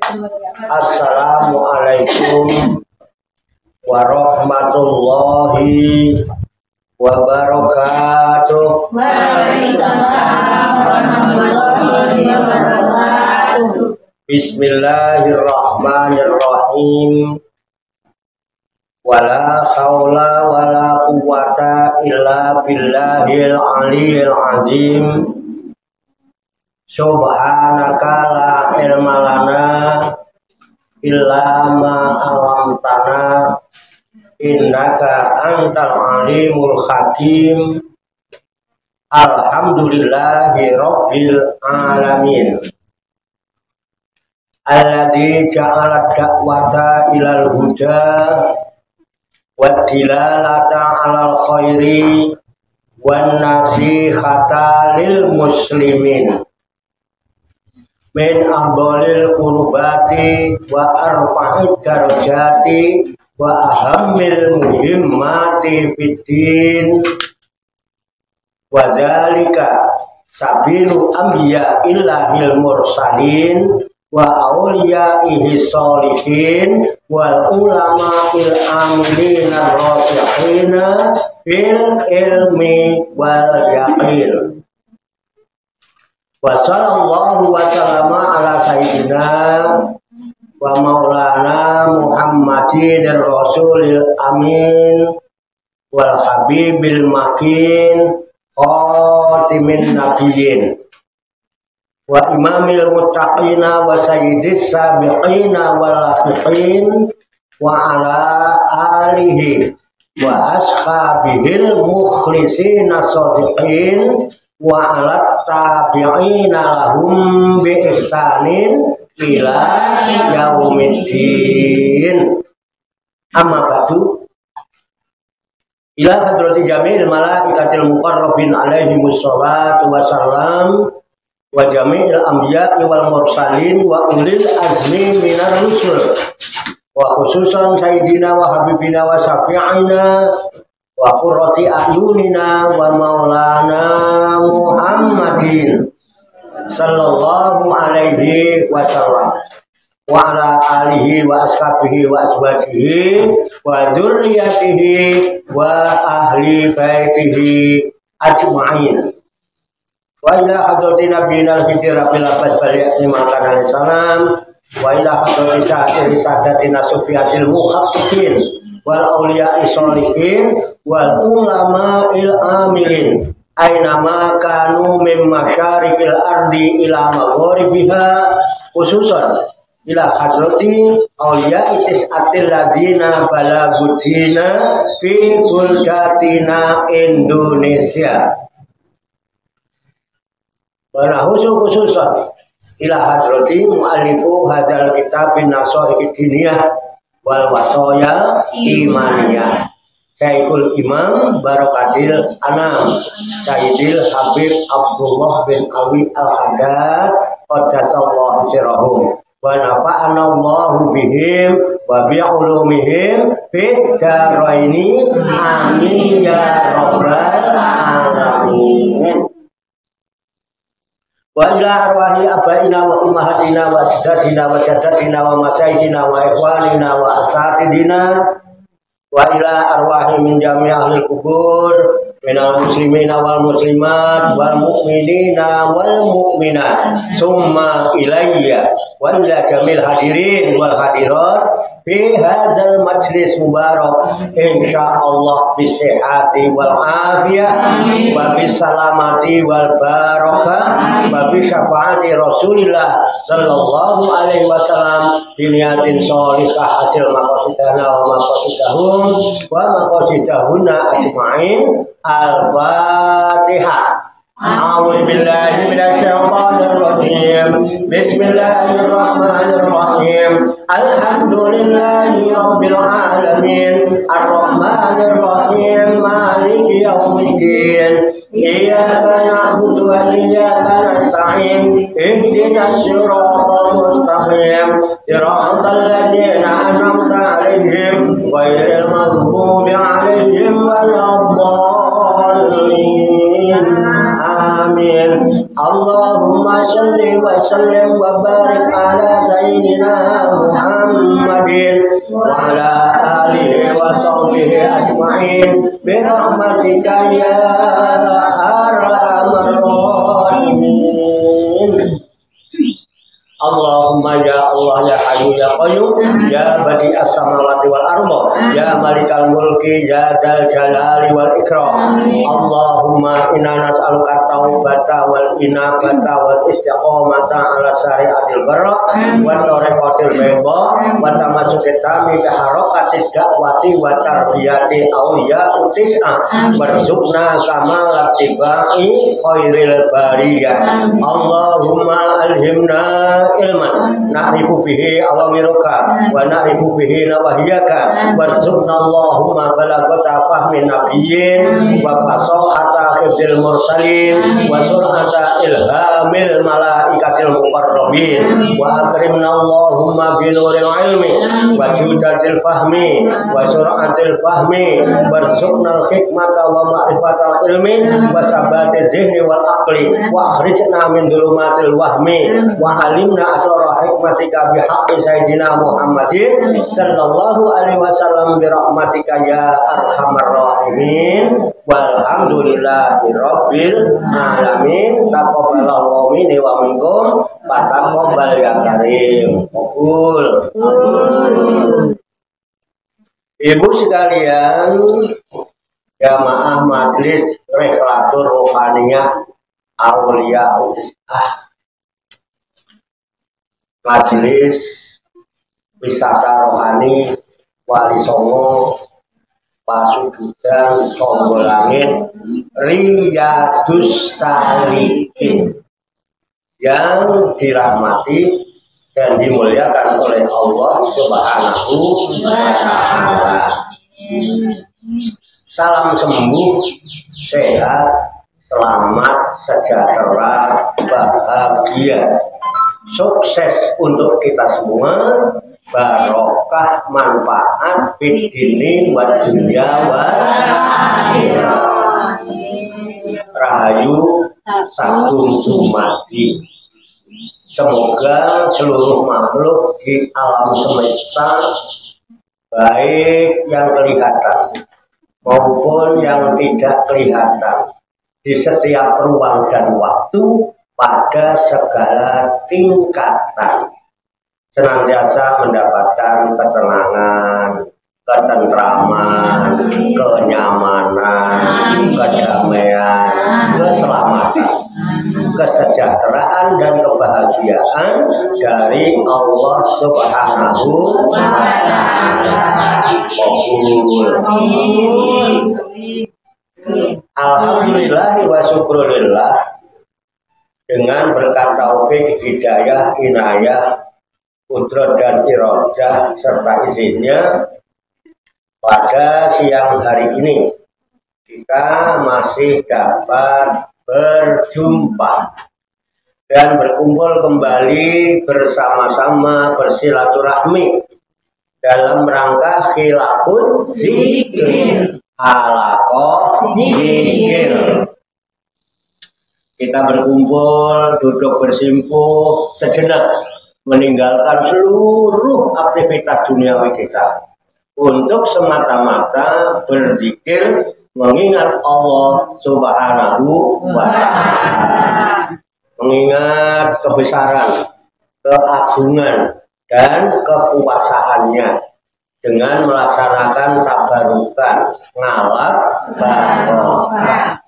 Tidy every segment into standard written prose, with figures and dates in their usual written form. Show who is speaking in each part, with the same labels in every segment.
Speaker 1: Assalamualaikum warahmatullahi wabarakatuh.
Speaker 2: Waalaikumsalam warahmatullahi wabarakatuh.
Speaker 1: Bismillahirrahmanirrahim. Wala haula wala quwwata illa billahil aliyyil azim. Subhanaka la ilma lana illa ma 'allamtana innaka antal alimul hakim. Alhamdulillahi rabbil alamin. Alladzi ja'ala da'wata ilal huda wa dilalata 'alal khairi wan nasihata lil muslimin min afdhalil qurbati wa arfa'id darajati wa ahammil muhimmati fiddin wa dzalika sabilu anbiya illahil mursalin wa awliyaihi sholihin wal ulama'il amilina rafi'ina fil ilmi wal yaqin. Wa sallallahu wa sallama ala sayyidina wa maulana Muhammadin rasulil amin wal habibil makin khatimin nabiyyin wa imamil muttaqina wa sayyidis sabiqina wal lafiqin wa ala alihi wa ashabihil mukhlisina shadiqin wa ala tabi'ina lahum bi ihsanin ila yaumiddin. Amma ba'du. Ila hadrati jamil malaikatil muqarrabin alaihi wassalatu wassalam wa jami'il anbiya'i wal mursalin wa ulil azmi minar rusul wa khususan sayyidina wa habibina wa syafi'ina wa qurrati a'yunina wa maulana Muhammadin sallallahu alaihi wasallam wa ala alihi wa ashabihi wa azwajihi wa dzurriyyatihi wa ahli baitihi ajma'in. Wa ila hadratin nabiyina al-hidr rabbil abbas baliyatni makan alaihi salam wa ila hadratin sa'atin sa'adatina sufiyasil muhaqqiqin wal awliya'i sholihin wal ulama'il amilin aynama kanu min masyariqil ardi ila magharibiha, khususan ila hadrati awliya'i tis'atil ladzina balagudina fi buldatina Indonesia. Wa khususan ila hadrati mu'allifu hadzal kitabin nasaihid diniyah wal wasaya imaniyah Syekhul Imam Barakatil Anam Sayyidil Habib Abdullah bin Ali Al-Haddad qaddasallahu sirrahum wa nafa'ana Allahu bihim wa bi'ulumihim fid dharaini amin ya rabbal alamin. Wa ila arwahi abaina wa ummahatina wa ajdadina wa jaddatina wa masyaykhina wa ikhwanina wa asatidina wa ila arwahi min jami' ahli kubur minal muslimina wal muslimat wal mu'minina wal mu'minat summa ilayya wa ila jamil hadirin wal hadirat fi hadzal majlis mubarak insyaallah bisihhati wal afiyah wa bisalamati wal barakah wa bi syafaati Rasulillah sallallahu alaihi wasallam biniyatin sholihah hasil maqasidana wa maqasidahum wa maqasidahunna ajma'in. Al-Fatihah. A'udzu billahi minasy syaithanir rajim. Bismillahirrahmanirrahim. Alhamdulillahi rabbil alamin. Ar-Rahmanir Rahim. Maliki yaumiddin. Iyyaka na'budu wa iyyaka nasta'in. Ihdinas siratal mustaqim. Siratal ladzina an'amta 'alaihim ghairil maghdubi 'alaihim waladdallin. Amin. amin. Allahumma sholli wa sallim wa barik ala sayyidina Muhammadin wa ala alihi wa sahbihi ajma'in bi rahmatika ya arhamar rahimin. Allahumma ya Allah ya Hayyu ya Qayyum ya Badi'as samawati wal ardh ya Malikal mulki ya Dzal jalali wal ikram. Allahumma inna nas'aluka taubata wal inabata wal istiqamata ala syariatil barra wa tariqatil bayda wa tamassuki tami bi harakatid da'wati wa tarbiyati auliya utis'a warzuqna kamalat tibai khairil bariyah. Allahumma alhimna ilman na'rifu bihi awamiruka wa na'rifu bihi nawahiyaka warzuqna Allahumma balagata fahmin nabiyyin wa fasahata khidil mursalin wa sur'ata ilhamil malaikatil muqarrabin wa akrimna Allahumma binuril ilmi wa judatil fahmi wa sur'atil fahmi warzuqna al-hikmata wa ma'rifatal ilmi wa sabatiz zihni wal aqli wa akhrijna min dhulumatil wahmi wa alimna asara hikmatika bihaqqi sayyidina Muhammadin sallallahu alaihi wasallam bi rahmatika ya arhamar rahimin. Walhamdulillahi rabbil alamin. Taqabbalallahu minni wa minkum wa taqabbal ya karim. Qabul. Ibu sekalian, jamaah majelis Reklatur Rohaniyah Aulia Majelis Wisata Rohani Wali Songo Pasujudan Songgolangit Riyadus Salikin yang dirahmati dan dimuliakan oleh Allah Subhanahu wa Ta'ala. Salam sembuh, sehat, selamat, sejahtera, bahagia, sukses untuk kita semua, barokah manfaat fitini wa dunya wa akhirah. Rahayu Sagung Dumadi. Semoga seluruh makhluk di alam semesta, baik yang kelihatan maupun yang tidak kelihatan, di setiap ruang dan waktu, pada segala tingkatan, senantiasa mendapatkan ketenangan, ketentraman, kenyamanan, kedamaian, keselamatan, kesejahteraan dan kebahagiaan dari Allah Subhanahu wa Ta'ala. Alhamdulillah wa syukurillah, dengan berkat taufik, hidayah, inayah, qudrat dan iradah serta izinnya, pada siang hari ini kita masih dapat berjumpa dan berkumpul kembali bersama-sama bersilaturahmi dalam rangka khilafun zikir, halaqah zikir. Kita berkumpul, duduk bersimpuh sejenak, meninggalkan seluruh aktivitas duniawi kita untuk semata-mata berzikir, mengingat Allah Subhanahu wa Ta'ala, mengingat kebesaran, keagungan, dan kekuasaannya dengan melaksanakan tabarukan, ngalap, barokah,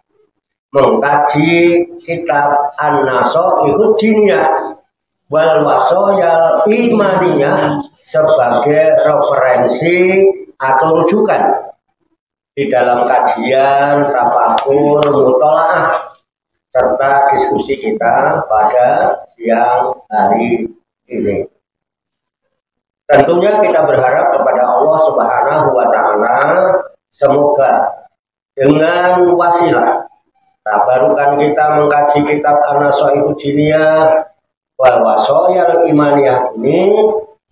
Speaker 1: mengkaji kitab An-Nasaihud Diniyah wal Wasoyal Imaniyah sebagai referensi atau rujukan di dalam kajian, tafakur, mutolaah, serta diskusi kita pada siang hari ini. Tentunya kita berharap kepada Allah Subhanahu wa Ta'ala, semoga dengan wasilah tabarukan kita mengkaji kitab An-Nasaihud Diniyah wal Wasoyal Imaniyah ini,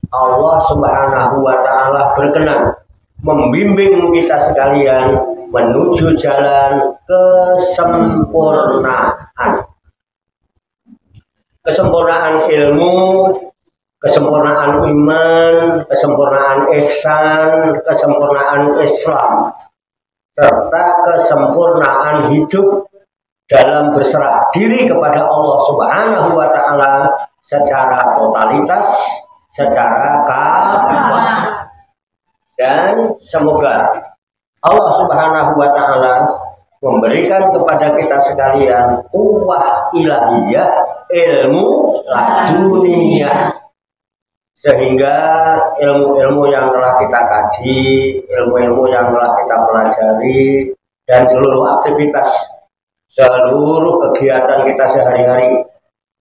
Speaker 1: Allah Subhanahu wa Ta'ala berkenan membimbing kita sekalian menuju jalan kesempurnaan, kesempurnaan ilmu, kesempurnaan iman, kesempurnaan ihsan, kesempurnaan Islam, serta kesempurnaan hidup dalam berserah diri kepada Allah Subhanahu wa Ta'ala secara totalitas, secara kafah. Dan semoga Allah Subhanahu wa Ta'ala memberikan kepada kita sekalian quwwah ilahiyah, ilmu laduniyah, sehingga ilmu-ilmu yang telah kita kaji, ilmu-ilmu yang telah kita pelajari, dan seluruh aktivitas, seluruh kegiatan kita sehari-hari,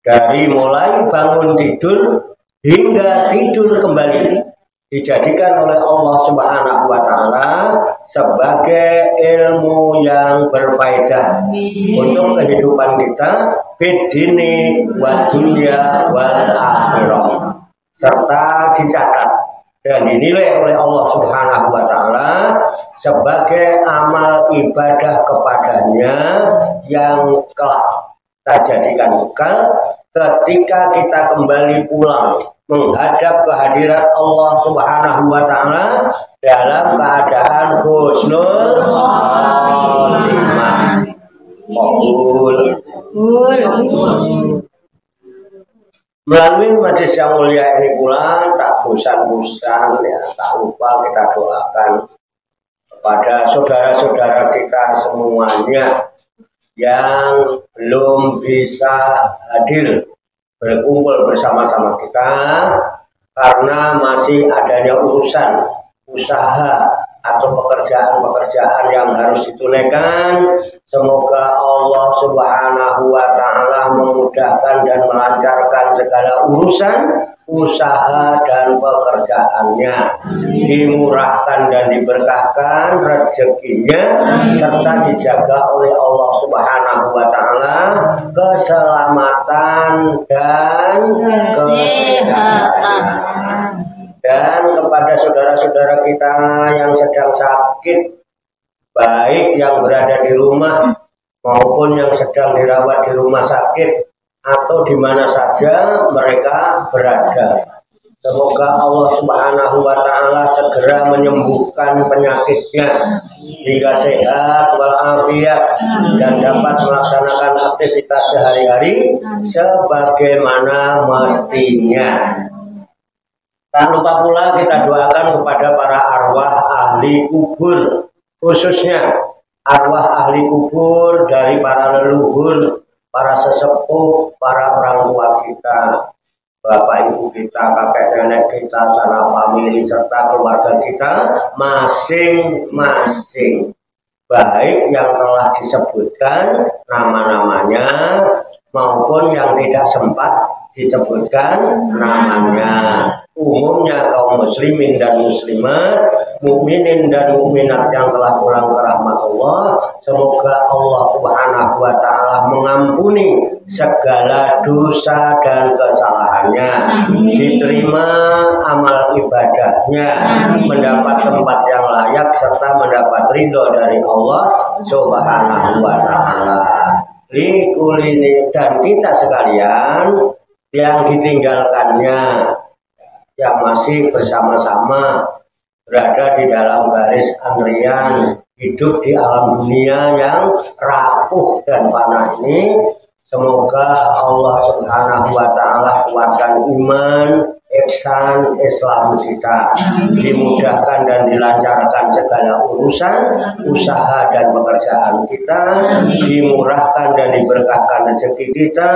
Speaker 1: dari mulai bangun tidur hingga tidur kembali, dijadikan oleh Allah Subhanahu wa Ta'ala sebagai ilmu yang berfaedah untuk kehidupan kita fid dini wa dunya wal akhirah, serta dicatat dan dinilai oleh Allah Subhanahu wa Ta'ala sebagai amal ibadah kepadanya yang kelak kita jadikan bekal ketika kita kembali pulang menghadap kehadirat Allah Subhanahu wa Ta'ala dalam keadaan husnul khatimah. Melalui majelis yang mulia ini pula tak bosan-bosan ya, tak lupa kita doakan kepada saudara-saudara kita semuanya yang belum bisa hadir berkumpul bersama-sama kita karena masih adanya urusan usaha atau pekerjaan-pekerjaan yang harus ditunaikan. Semoga Allah Subhanahu wa Ta'ala memudahkan dan melancarkan segala urusan usaha dan pekerjaannya, dimurahkan dan diberkahkan rezekinya, serta dijaga oleh Allah Subhanahu wa Ta'ala keselamatan dan kesehatan. Dan kepada saudara-saudara kita yang sedang sakit, baik yang berada di rumah maupun yang sedang dirawat di rumah sakit atau di mana saja mereka berada, semoga Allah Subhanahu wa Ta'ala segera menyembuhkan penyakitnya hingga sehat walafiat dan dapat melaksanakan aktivitas sehari-hari sebagaimana mestinya. Tak lupa pula kita doakan kepada para arwah ahli kubur, khususnya arwah ahli kubur dari para leluhur, para sesepuh, para orang tua kita, bapak ibu kita, kakek nenek kita, sanak famili, serta keluarga kita masing-masing, baik yang telah disebutkan nama-namanya maupun yang tidak sempat disebutkan namanya. Umumnya kaum muslimin dan muslimat, mukminin dan mukminat yang telah pulang ke rahmat Allah, semoga Allah Subhanahu wa Ta'ala mengampuni segala dosa dan kesalahannya, diterima amal ibadahnya, mendapat tempat yang layak, serta mendapat ridho dari Allah Subhanahu wa Ta'ala. Likulini, dan kita sekalian yang ditinggalkannya, yang masih bersama-sama berada di dalam garis antrian hidup di alam dunia yang rapuh dan fana ini, semoga Allah Subhanahu wa Ta'ala kuatkan iman, ihsan, Islam kita, dimudahkan dan dilancarkan segala urusan usaha dan pekerjaan kita, dimurahkan dan diberkahkan rezeki kita,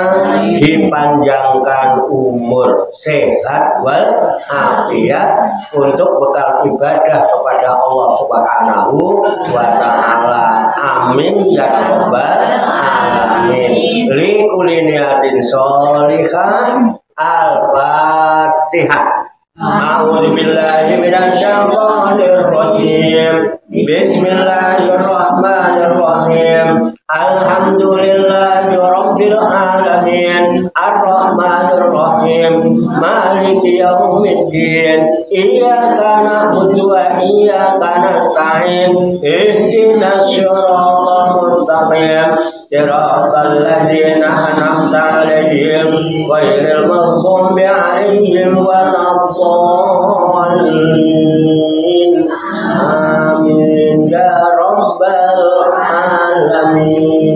Speaker 1: dipanjangkan umur, sehat wal afiat untuk bekal ibadah kepada Allah Subhanahu wa Ta'ala. Amin ya rabbal alamin. Li kulli niyatin sholihah. Al-Fatihah. A'udzu billahi minasy syaithanir rajim. Bismillahirrahmanirrahim. Alhamdulillahi rabbil Rabbil alamin Ar-Rahmanir Rahim Maliki yaumiddin Iyyaka na'budu wa iyyaka nasta'in Ihdinas siratal mustaqim Siratal ladzina an'amta 'alaihim ghairil maghdubi 'alaihim waladdallin. Amin ya rabbal alamin.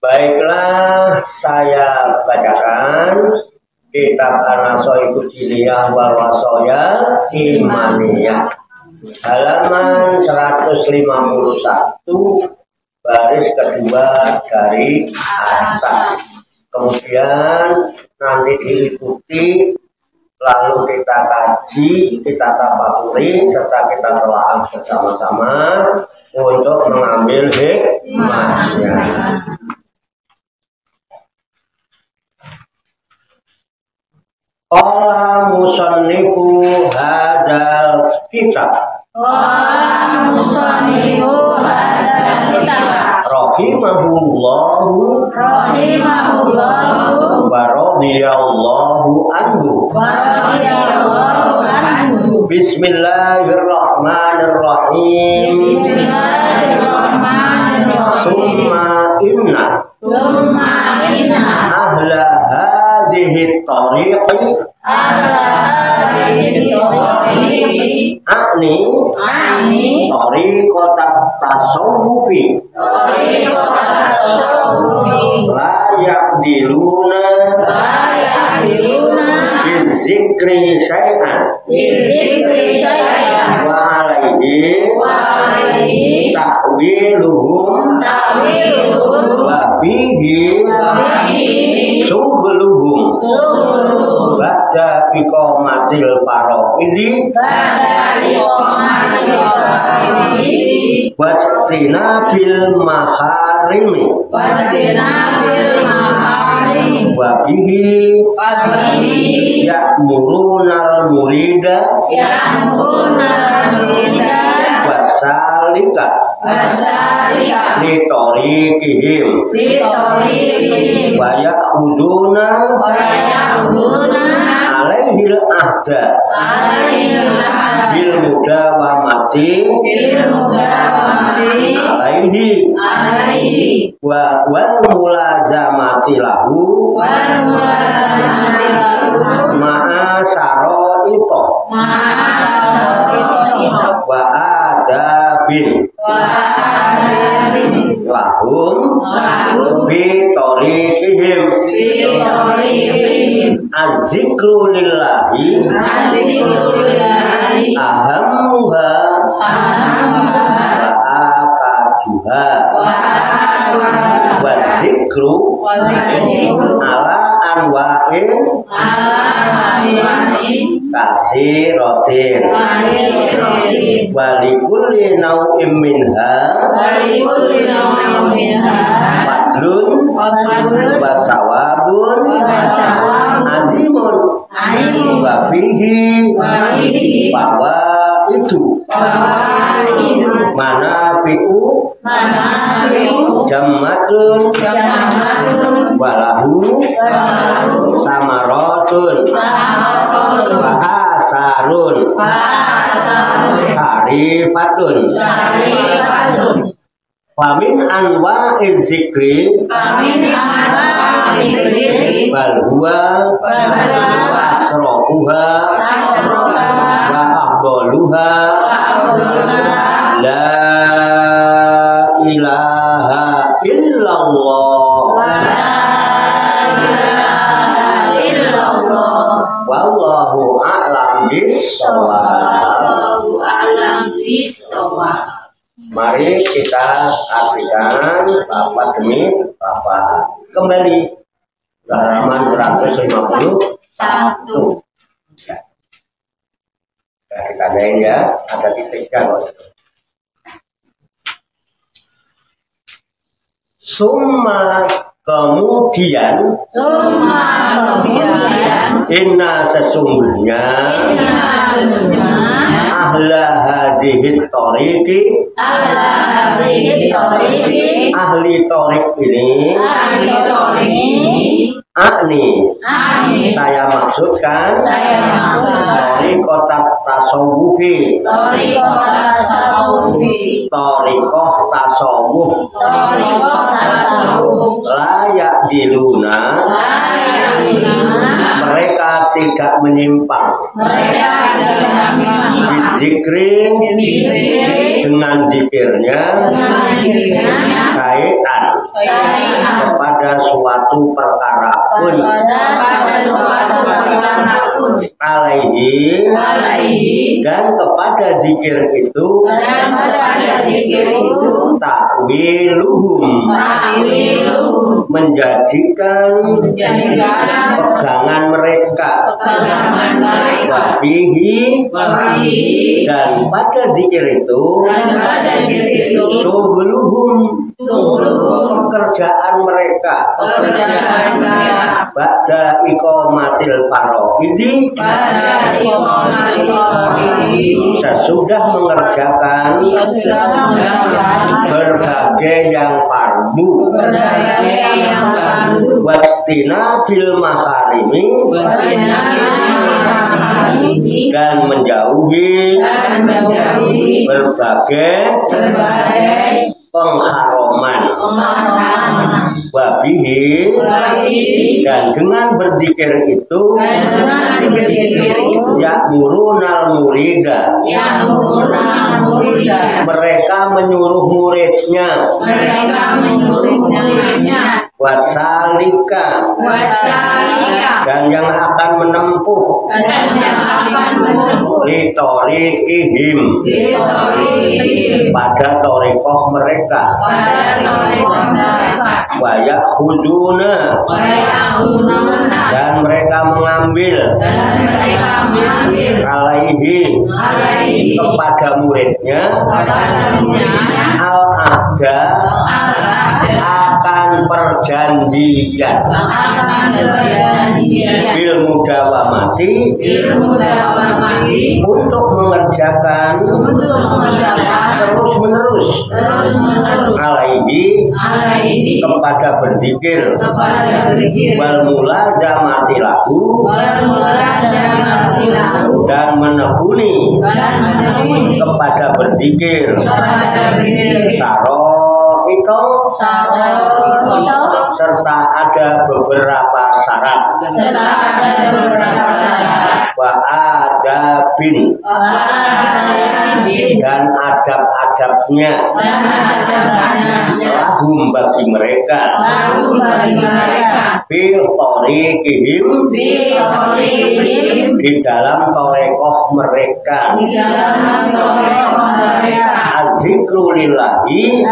Speaker 1: Baiklah, saya bacakan kitab An-Nasaihul Jiniyah wal Wasoya Imaniyah halaman 151 baris kedua dari atas. Kemudian nanti diikuti, lalu kita kaji, kita tafakuri, serta kita telah bersama-sama untuk mengambil hikmahnya. Qala musannifu hadal kitab.
Speaker 2: Qala musannifu hadal kitab.
Speaker 1: Rahimahullahu wa radhiyallahu anhu. Bismillahirrahmanirrahim. Summa inna ahla hadhihi tariqi A'ni tariqat tasawufi la yaqdiluna bizikri syai'an wa alaihi ta'wiluhum wa bihi sughluhum ba'da iqamatil fara'idi wajtina bil maharimi wa bihi ya'murunal murida wasalika li tariqihim wa ya'khuduna alaihil ahda bil mudawamati alaihi wa wal mulazamati lahu ma'a syara'ita wa adabin lahum bi tariqihim az-zikru lillahi ahammuha wa akaduha wa zikru ala anwa'in kasiratin wa likulli naw'in minha fadlun wa sawabun azimun wa fihi fawaidu manafi'u jammatun walahu samaratun wa asarun harifatun famin anwa'il zikri bal huwa asrafuha wa afdaluha la ilaha illallah wallahu a'lam bishawab. Mari kita artikan apa demi apa. Kembali halaman 151. Ya. Kita tandain ya, ada titiknya kok. Summa kemudian inna sesungguhnya ahla hadhihi tariqi ahli tariq ini saya maksudkan tariqat tasawufi tariqah tasawuf layak diluna mereka tidak menyimpang bizikri dengan zikirnya syai'an kepada suatu perkara pun alaihi dan kepada zikir itu takwiluhum menjadikan pegangan mereka wabihi dan pada zikir itu sughluhum pekerjaan mereka ba'da iqamatil faraidi sesudah mengerjakan berbagai yang fardu wastina bil maharimi dan menjauhi berbagai pengharaman wabihi dan dengan berzikir itu ya'murunal murida mereka menyuruh muridnya wasalika dan yang akan menempuh litoriqihim pada thariqah mereka wayakhuduna dan mereka mengambil alaihi kepada muridnya al-ahda akan perjanjian bil mudawamati untuk mengerjakan terus menerus alaihi kepada berzikir wal mulazamati lahu dan menekuni kepada berzikir itu serta ada beberapa syarat wa adabin dan adab-adabnya lahum bagi mereka fil thariqihim di dalam thariqah mereka azikru lillahi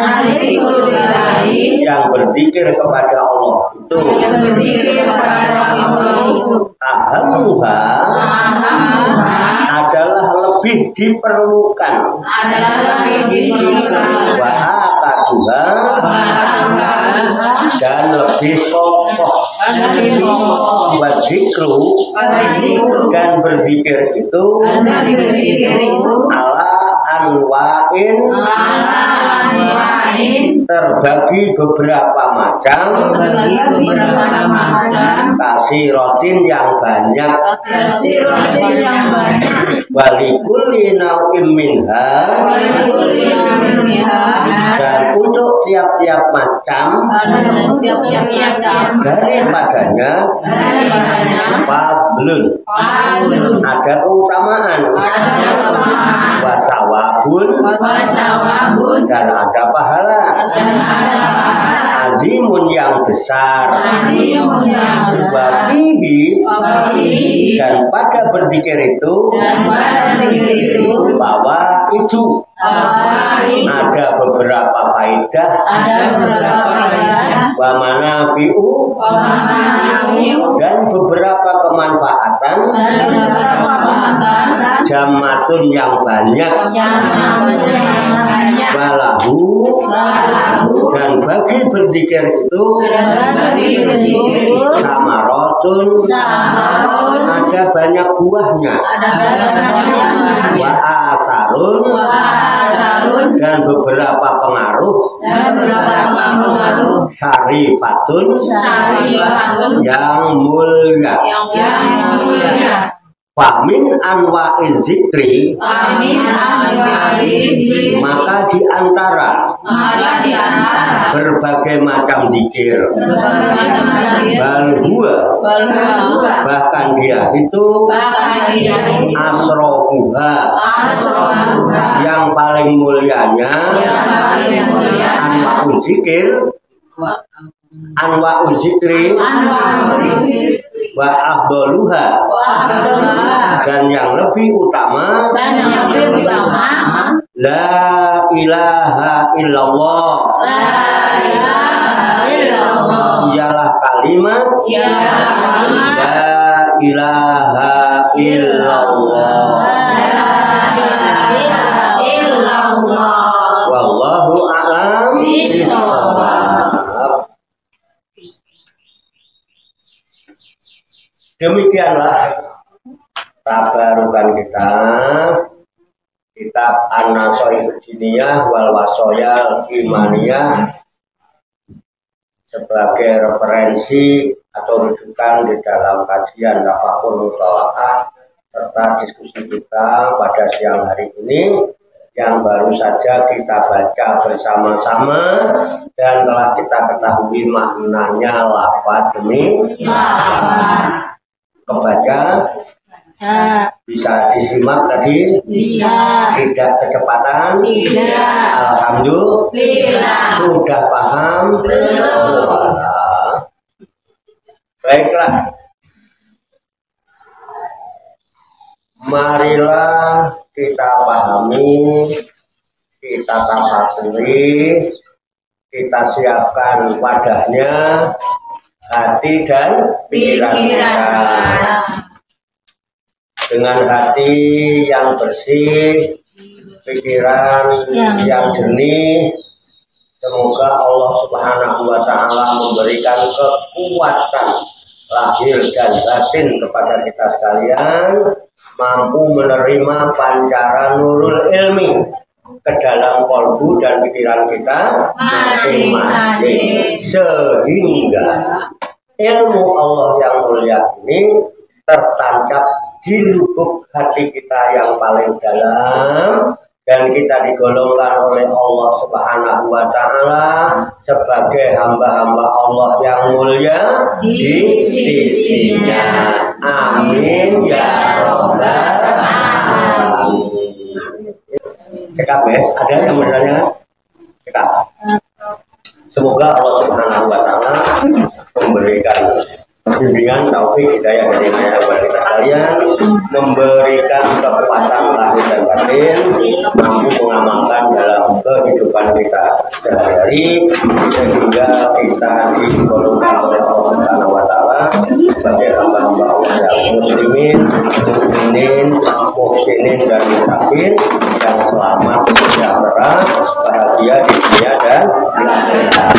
Speaker 1: yang berzikir kepada Allah itu ahamuha adalah lebih diperlukan wa akaduha dan lebih kokoh wa zikru dan berzikir itu ala anwa'in terbagi beberapa macam kasirotin yang banyak walikulli nau'im minha dan untuk tiap-tiap macam daripadanya fadlun ada keutamaan wasawabun dan ada pahala azimun yang besar wabihi dan pada berzikir itu bahwa itu ada beberapa faedah wa manafi'u dan beberapa kemanfaatan jamatun yang banyak walahu dan bagi berzikir itu samarotun ada banyak buahnya. Wa asarun, dan beberapa pengaruh. Syarifatun, yang mulia. Famin anwa'iz zikri, maka di antara berbagai macam zikir, balhua, bahkan dia itu asrohuha, yang paling mulianya, anwa'ul zikir, anwa'ul zikri, wa afdaluha, dan yang lebih utama, la ilaha illallah, ialah kalimat la ilaha illallah. Wallahu a'lam bishawab. Demikianlah tabarukan kita, kitab An-Nasoihul Jiniyah wal Wasoyal Imaniyah, sebagai referensi atau rujukan di dalam kajian Tafakkur Mutola'ah serta diskusi kita pada siang hari ini yang baru saja kita baca bersama-sama dan telah kita ketahui maknanya lafaz demi lafaz. Kebaca bisa disimak tadi? Bisa. Tidak kecepatan? Tidak. Alhamdulillah. Sudah paham? Belum. Baiklah. Marilah kita pahami, kita tafakuri, kita siapkan wadahnya, hati dan pikiran kita. Dengan hati yang bersih, pikiran yang jernih, semoga Allah Subhanahu wa Ta'ala memberikan kekuatan lahir dan batin kepada kita sekalian, mampu menerima pancaran nurul ilmi ke dalam kolbu dan pikiran kita masing-masing, sehingga ilmu Allah yang mulia ini tertancap di lubuk hati kita yang paling dalam, dan kita digolongkan oleh Allah Subhanahu wa Ta'ala sebagai hamba-hamba Allah yang mulia di sisinya. Amin ya rabbal alamin. Cekap ya, ada yang bertanya? Cekap. Semoga Allah Subhanahu wa Ta'ala memberikan bimbingan, taufik, hidayah dari Ayah kepada kita sekalian, memberikan kekuatan lahir dan batin, mampu mengamalkan dalam kehidupan kita sehari-hari, sehingga kita digolongkan oleh Allah Subhanahu wa Ta'ala sebagai hamba-hamba Allah yang muslimin, mukminin, muhsinin dan muttaqin yang selamat, sejahtera, bahagia di dunia dan akhirat.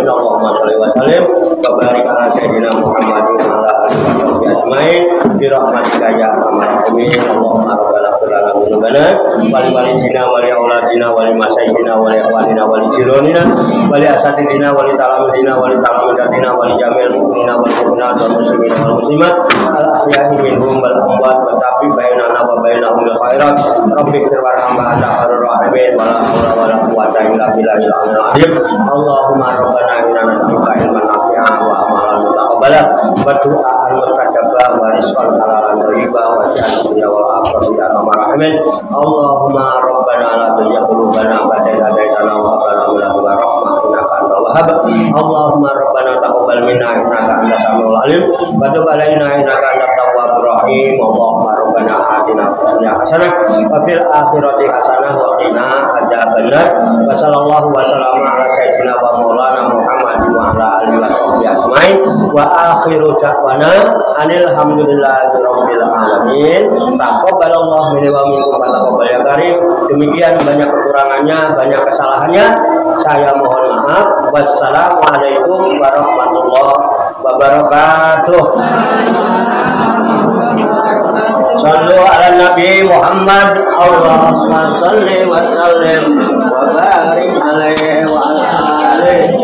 Speaker 1: Allahumma sholli wa sallim wa barik ala sayyidina Muhammadin wa ala alihi wa sahbihi ajmain bi rahmatika ya arhamar rahimin. Allahumma rabbana ighfir lana dzunubana wa li walidina wa li auladina wa li masyayikhina wa li ikhwanina wa li jironina wa li asatidina wa li talamidina wa li talamidatina wa li jami'il mu'minina wal mu'minat wal muslimina wal muslimat al ahya'i minhum wal amwat wa tabi bainana wa bainahum bil khairat. Rabbi ighfir warham wa anta khairur rahimin wa la haula wa la quwwata illa billahil aliyyil azim. Allahumma rabbana inna nas'aluka ilman nafi'an wa amalan mutaqabbalan wa du'aan mustajabah wa rizqan halalan thayyiban wa sa'atan dunya wal akhirati ya arhamar rahimin. Allahumma rabbana la tuzigh qulubana ba'da idh hadaytana wa hab lana min ladunka rahmah innaka antal wahhab. Allahumma rabbana taqabbal minna innaka antas samiul alim wa tub alaina innaka antat tawwabur rahim. Allahumma rabbana atina fid dunya hasanah wa fil akhirati hasanah wa qina adzabannar. Wa sallallahu wa sallama ala sayyidina wa maulana Muhammadin wa ala alihi wa sahbihi ajmain. Wa akhiru da'wana anil hamdulillahi rabbil alamin. Taqabbalallahu minna wa minkum wa taqabbal ya karim. Demikian, banyak kekurangannya, banyak kesalahannya, saya mohon maaf. Wassalamualaikum warahmatullahi wabarakatuh. Sallu ala Nabi Muhammad. Allahumma salli wa sallim wa barik alaihi wa ala alihi